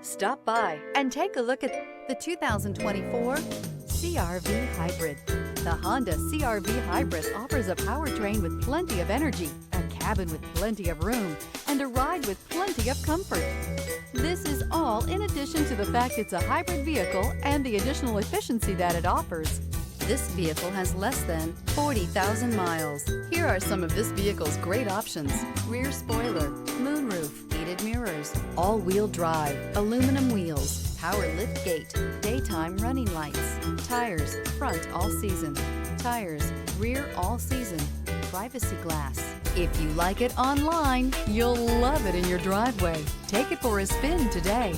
Stop by and take a look at the 2024 CR-V Hybrid. The Honda CR-V Hybrid offers a powertrain with plenty of energy, a cabin with plenty of room, and a ride with plenty of comfort. This is all in addition to the fact it's a hybrid vehicle and the additional efficiency that it offers. This vehicle has less than 40,000 miles. Here are some of this vehicle's great options: rear spoiler, moonroof, heated mirrors, all-wheel drive, aluminum wheels, power lift gate, daytime running lights, tires, front all season, tires, rear all season, privacy glass. If you like it online, you'll love it in your driveway. Take it for a spin today.